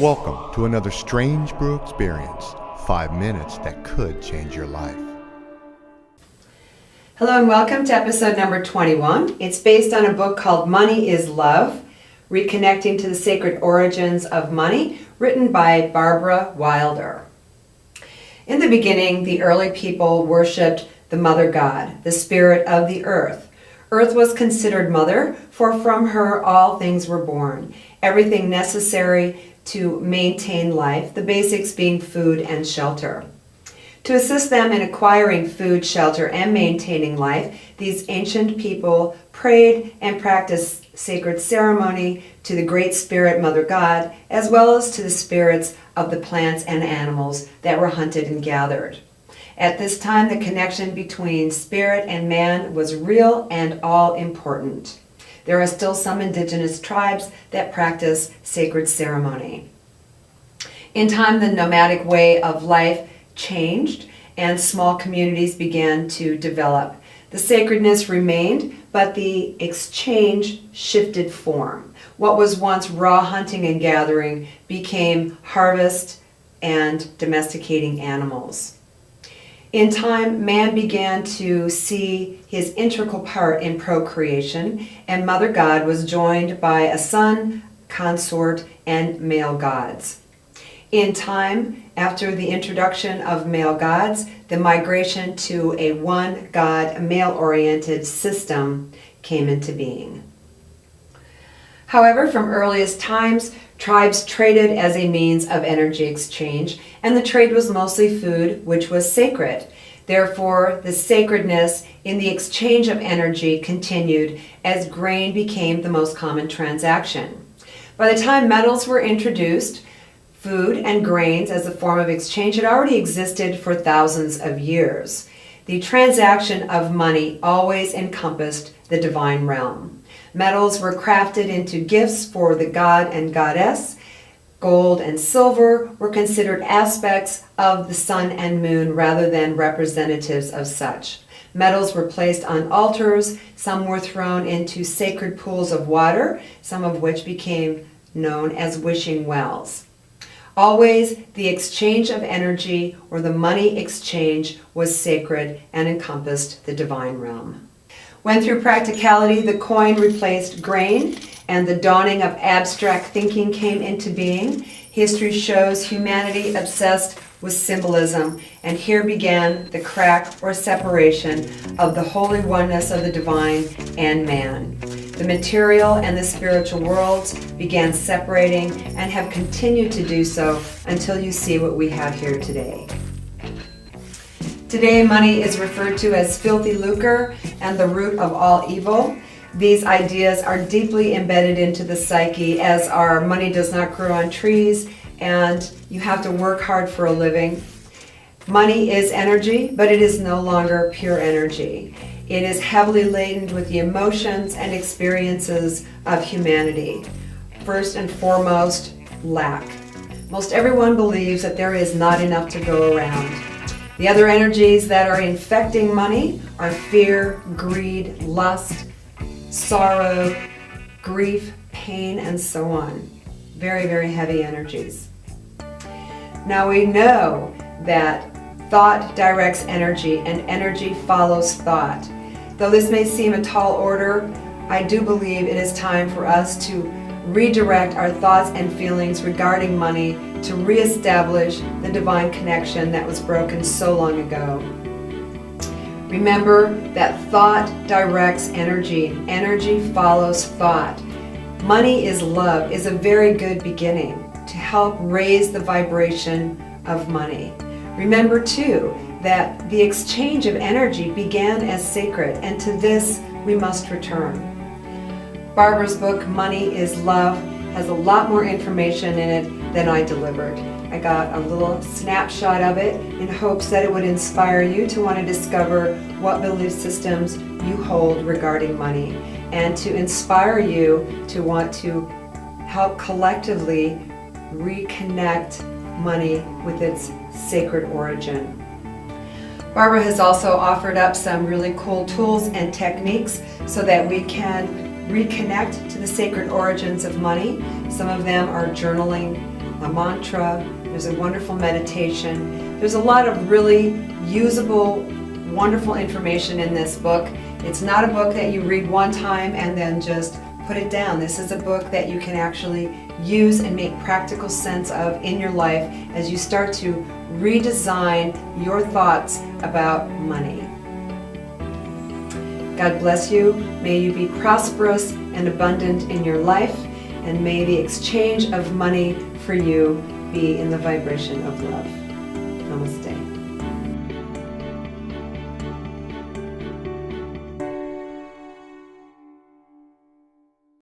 Welcome to another strange brew experience. 5 minutes that could change your life. Hello and welcome to episode number 21. It's based on a book called Money is Love, Reconnecting to the Sacred Origins of Money, written by Barbara Wilder. In the beginning, the early people worshipped the Mother God, the spirit of the earth. Earth was considered mother, for from her all things were born, everything necessary to maintain life, the basics being food and shelter. To assist them in acquiring food, shelter, and maintaining life, these ancient people prayed and practiced sacred ceremony to the Great Spirit Mother God, as well as to the spirits of the plants and animals that were hunted and gathered. At this time, the connection between spirit and man was real and all important. There are still some indigenous tribes that practice sacred ceremony. In time, the nomadic way of life changed and small communities began to develop. The sacredness remained, but the exchange shifted form. What was once raw hunting and gathering became harvest and domesticating animals. In time, man began to see his integral part in procreation, and Mother God was joined by a son, consort, and male gods. In time, after the introduction of male gods, the migration to a one-god, male-oriented system came into being. However, from earliest times, tribes traded as a means of energy exchange, and the trade was mostly food, which was sacred. Therefore, the sacredness in the exchange of energy continued as grain became the most common transaction. By the time metals were introduced, food and grains as a form of exchange had already existed for thousands of years. The transaction of money always encompassed the divine realm. Metals were crafted into gifts for the god and goddess. Gold and silver were considered aspects of the sun and moon rather than representatives of such. Metals were placed on altars, some were thrown into sacred pools of water, some of which became known as wishing wells. Always, the exchange of energy, or the money exchange, was sacred and encompassed the divine realm. When through practicality the coin replaced grain and the dawning of abstract thinking came into being, history shows humanity obsessed with symbolism, and here began the crack or separation of the holy oneness of the divine and man. The material and the spiritual worlds began separating and have continued to do so until you see what we have here today. Today, money is referred to as filthy lucre and the root of all evil. These ideas are deeply embedded into the psyche, as our money does not grow on trees and you have to work hard for a living. Money is energy, but it is no longer pure energy. It is heavily laden with the emotions and experiences of humanity. First and foremost, lack. Most everyone believes that there is not enough to go around. The other energies that are infecting money are fear, greed, lust, sorrow, grief, pain, and so on. Very, very heavy energies. Now we know that thought directs energy and energy follows thought. Though this may seem a tall order, I do believe it is time for us to redirect our thoughts and feelings regarding money to reestablish the divine connection that was broken so long ago. Remember that thought directs energy. Energy follows thought. Money is love is a very good beginning to help raise the vibration of money. Remember too that the exchange of energy began as sacred, and to this we must return. Barbara's book, Money is Love, has a lot more information in it than I delivered. I got a little snapshot of it in hopes that it would inspire you to want to discover what belief systems you hold regarding money, and to inspire you to want to help collectively reconnect money with its sacred origin. Barbara has also offered up some really cool tools and techniques so that we can reconnect to the sacred origins of money. Some of them are journaling, a mantra, there's a wonderful meditation. There's a lot of really usable, wonderful information in this book. It's not a book that you read one time and then just put it down. This is a book that you can actually use and make practical sense of in your life as you start to redesign your thoughts about money. God bless you. May you be prosperous and abundant in your life, and may the exchange of money for you be in the vibration of love. Namaste.